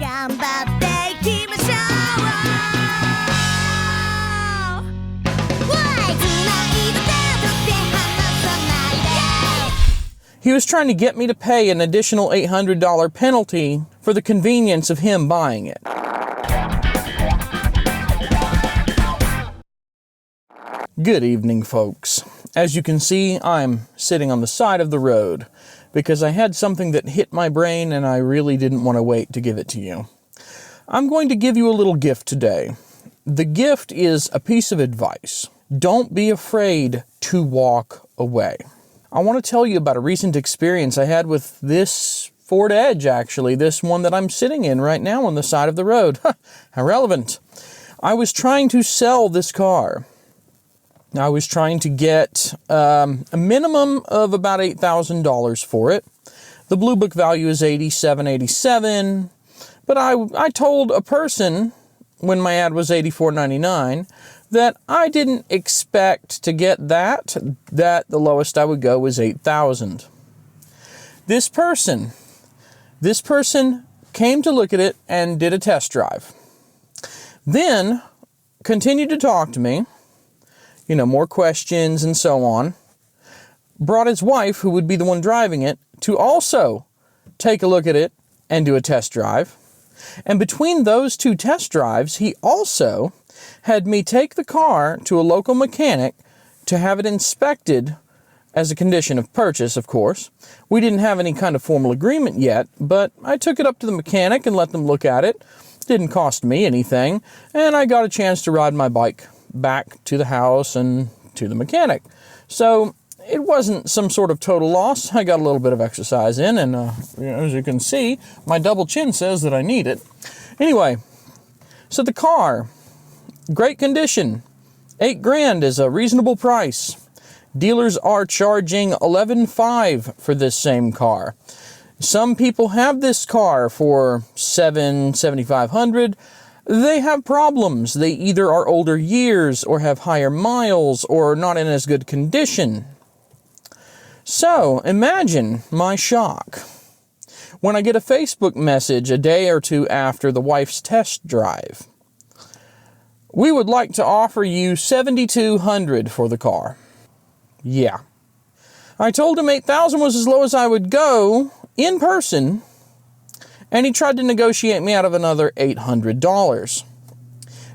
頑張っていきましょう Why 繋いだ手と手離さないで He was trying to get me to pay an additional $800 penalty for the convenience of him buying it. Good evening, folks. As you can see, I'm sitting on the side of the road because I had something that hit my brain and I really didn't want to wait to give it to you. I'm going to give you a little gift today. The gift is a piece of advice. Don't be afraid to walk away. I want to tell you about a recent experience I had with this Ford Edge, actually, this one that I'm sitting in right now on the side of the road. How relevant. I was trying to sell this car. I was trying to get a minimum of about $8,000 for it. The Blue Book value is $87.87, but I told a person when my ad was $84.99 that I didn't expect to get that the lowest I would go was $8,000. This person came to look at it and did a test drive. Then continued to talk to me. You know, more questions and so on. Brought his wife, who would be the one driving it, to also take a look at it and do a test drive. And between those two test drives, he also had me take the car to a local mechanic to have it inspected as a condition of purchase, of course. We didn't have any kind of formal agreement yet, but I took it up to the mechanic and let them look at it. Didn't cost me anything, and I got a chance to ride my bike back to the house and to the mechanic. So it wasn't some sort of total loss. I got a little bit of exercise in, and as you can see, my double chin says that I need it. Anyway, so the car, great condition. $8,000 is a reasonable price. Dealers are charging $11,500 for this same car. Some people have this car for $7,500. They have problems. They either are older years or have higher miles or not in as good condition. So imagine my shock when I get a Facebook message a day or two after the wife's test drive. We would like to offer you $7,200 for the car. Yeah. I told him $8,000 was as low as I would go in person, and he tried to negotiate me out of another $800.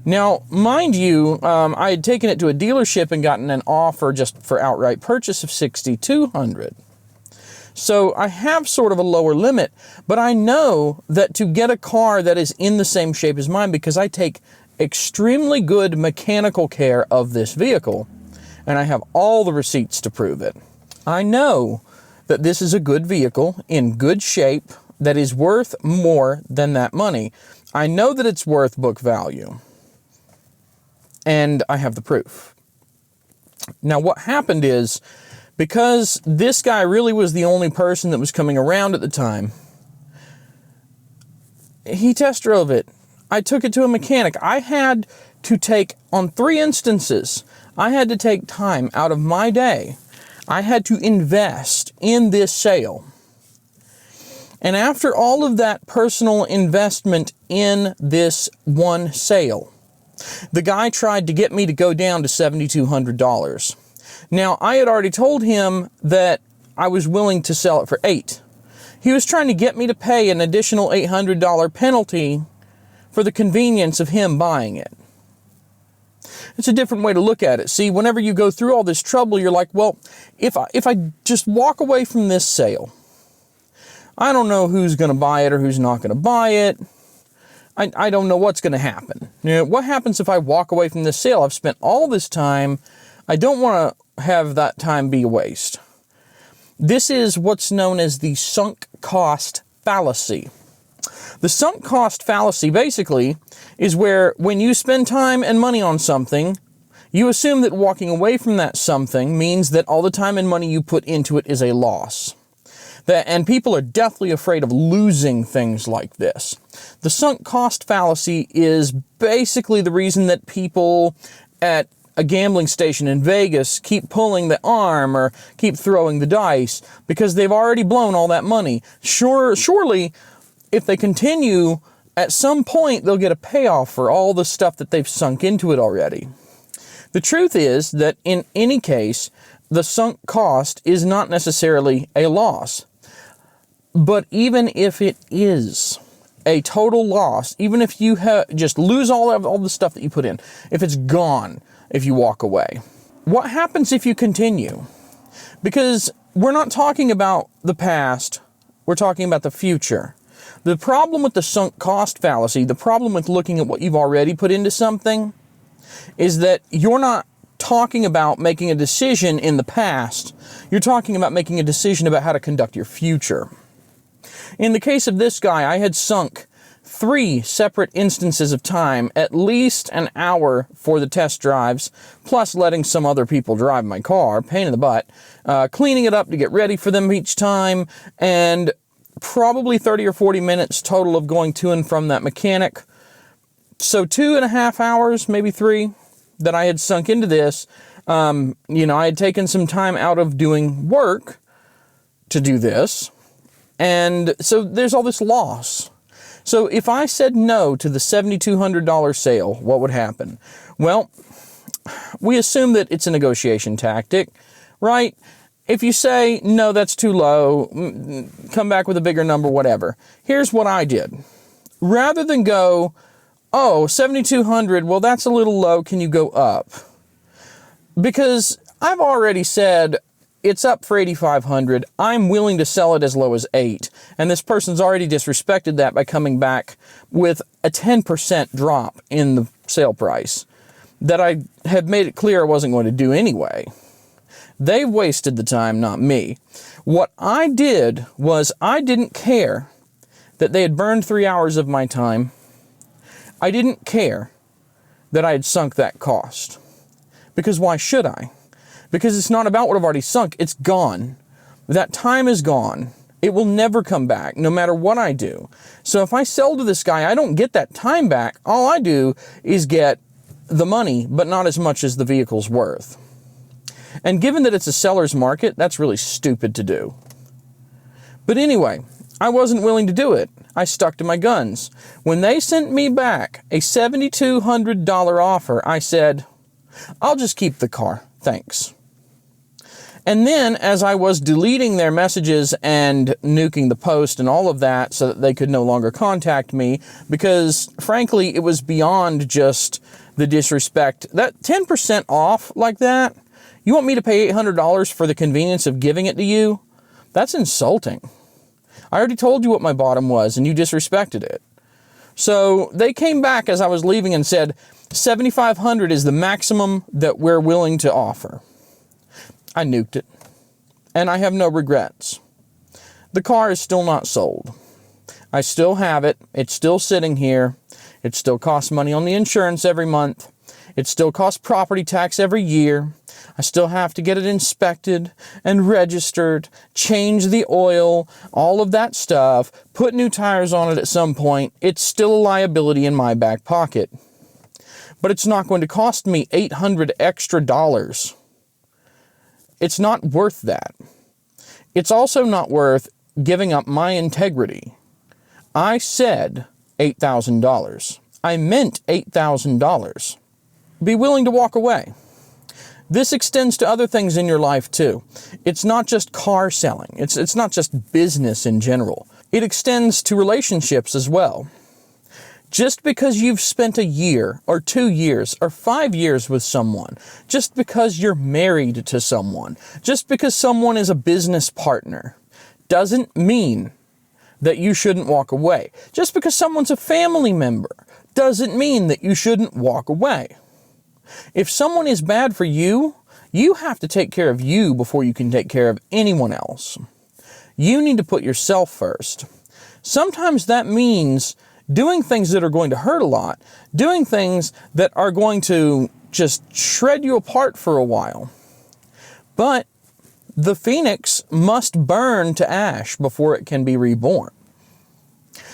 Now, mind you, I had taken it to a dealership and gotten an offer just for outright purchase of $6,200. So I have sort of a lower limit, but I know that to get a car that is in the same shape as mine, because I take extremely good mechanical care of this vehicle, and I have all the receipts to prove it. I know that this is a good vehicle in good shape that is worth more than that money. I know that it's worth book value. And I have the proof. Now what happened is, because this guy really was the only person that was coming around at the time, he test drove it. I took it to a mechanic. I had to take, on 3 instances, I had to take time out of my day. I had to invest in this sale. And after all of that personal investment in this one sale, the guy tried to get me to go down to $7,200. Now, I had already told him that I was willing to sell it for $8,000. He was trying to get me to pay an additional $800 penalty for the convenience of him buying it. It's a different way to look at it. See, whenever you go through all this trouble, you're like, well, if I just walk away from this sale, I don't know who's going to buy it or who's not going to buy it. I don't know what's going to happen. You know, what happens if I walk away from this sale? I've spent all this time. I don't want to have that time be a waste. This is what's known as the sunk cost fallacy. The sunk cost fallacy basically is where when you spend time and money on something, you assume that walking away from that something means that all the time and money you put into it is a loss. And people are deathly afraid of losing things like this. The sunk cost fallacy is basically the reason that people at a gambling station in Vegas keep pulling the arm or keep throwing the dice because they've already blown all that money. Surely, if they continue at some point they'll get a payoff for all the stuff that they've sunk into it already. The truth is that in any case, the sunk cost is not necessarily a loss. But even if it is a total loss, even if you just lose all the stuff that you put in, if it's gone, if you walk away, what happens if you continue? Because we're not talking about the past, we're talking about the future. The problem with the sunk cost fallacy, the problem with looking at what you've already put into something, is that you're not talking about making a decision in the past, you're talking about making a decision about how to conduct your future. In the case of this guy, I had sunk 3 separate instances of time, at least an hour for the test drives, plus letting some other people drive my car, pain in the butt, cleaning it up to get ready for them each time, and probably 30 or 40 minutes total of going to and from that mechanic. So 2.5 hours, maybe 3, that I had sunk into this. I had taken some time out of doing work to do this. And so there's all this loss. So if I said no to the $7,200 sale, what would happen? Well, we assume that it's a negotiation tactic, right? If you say, no, that's too low, come back with a bigger number, whatever. Here's what I did. Rather than go, oh, $7,200, well, that's a little low, can you go up? Because I've already said, it's up for $8,500. I'm willing to sell it as low as $8,000. And this person's already disrespected that by coming back with a 10% drop in the sale price that I had made it clear I wasn't going to do anyway. They've wasted the time, not me. What I did was I didn't care that they had burned 3 hours of my time. I didn't care that I had sunk that cost. Because why should I? Because it's not about what I've already sunk. It's gone. That time is gone. It will never come back, no matter what I do. So if I sell to this guy, I don't get that time back. All I do is get the money, but not as much as the vehicle's worth. And given that it's a seller's market, that's really stupid to do. But anyway, I wasn't willing to do it. I stuck to my guns. When they sent me back a $7,200 offer, I said, I'll just keep the car. Thanks. And then, as I was deleting their messages and nuking the post and all of that so that they could no longer contact me, because, frankly, it was beyond just the disrespect. That 10% off like that, you want me to pay $800 for the convenience of giving it to you? That's insulting. I already told you what my bottom was, and you disrespected it. So they came back as I was leaving and said, $7,500 is the maximum that we're willing to offer. I nuked it, and I have no regrets. The car is still not sold. I still have it. It's still sitting here. It still costs money on the insurance every month. It still costs property tax every year. I still have to get it inspected and registered, change the oil, all of that stuff, put new tires on it at some point. It's still a liability in my back pocket. But it's not going to cost me $800 extra. It's not worth that. It's also not worth giving up my integrity. I said $8,000. I meant $8,000. Be willing to walk away. This extends to other things in your life too. It's not just car selling. It's not just business in general. It extends to relationships as well. Just because you've spent a year or 2 years or 5 years with someone, just because you're married to someone, just because someone is a business partner, doesn't mean that you shouldn't walk away. Just because someone's a family member doesn't mean that you shouldn't walk away. If someone is bad for you, you have to take care of you before you can take care of anyone else. You need to put yourself first. Sometimes that means doing things that are going to hurt a lot, doing things that are going to just shred you apart for a while. But the phoenix must burn to ash before it can be reborn.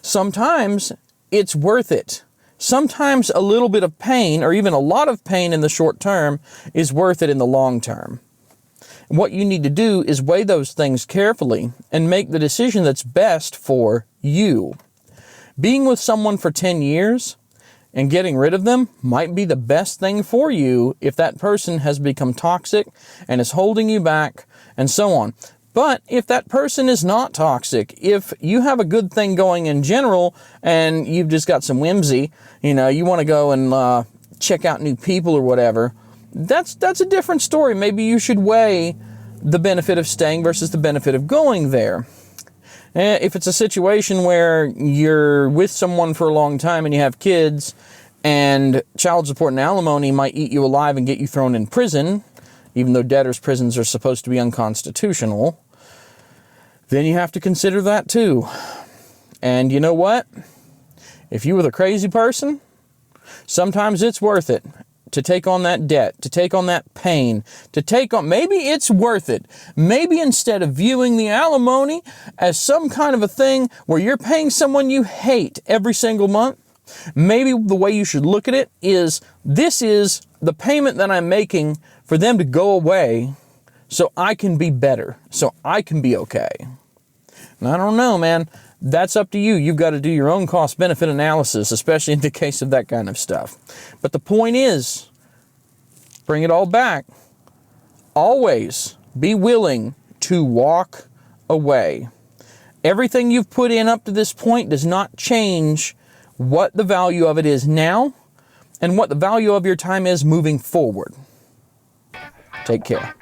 Sometimes it's worth it. Sometimes a little bit of pain, or even a lot of pain in the short term, is worth it in the long term. What you need to do is weigh those things carefully and make the decision that's best for you. Being with someone for 10 years and getting rid of them might be the best thing for you if that person has become toxic and is holding you back and so on. But if that person is not toxic, if you have a good thing going in general and you've just got some whimsy, you want to go and check out new people or whatever, that's a different story. Maybe you should weigh the benefit of staying versus the benefit of going there. If it's a situation where you're with someone for a long time and you have kids, and child support and alimony might eat you alive and get you thrown in prison, even though debtors' prisons are supposed to be unconstitutional, then you have to consider that too. And you know what? If you were the crazy person, sometimes it's worth it to take on that debt, to take on that pain, maybe it's worth it. Maybe instead of viewing the alimony as some kind of a thing where you're paying someone you hate every single month, maybe the way you should look at it is, this is the payment that I'm making for them to go away so I can be better, so I can be okay. And I don't know, man. That's up to you. You've got to do your own cost-benefit analysis, especially in the case of that kind of stuff. But the point is, bring it all back. Always be willing to walk away. Everything you've put in up to this point does not change what the value of it is now and what the value of your time is moving forward. Take care.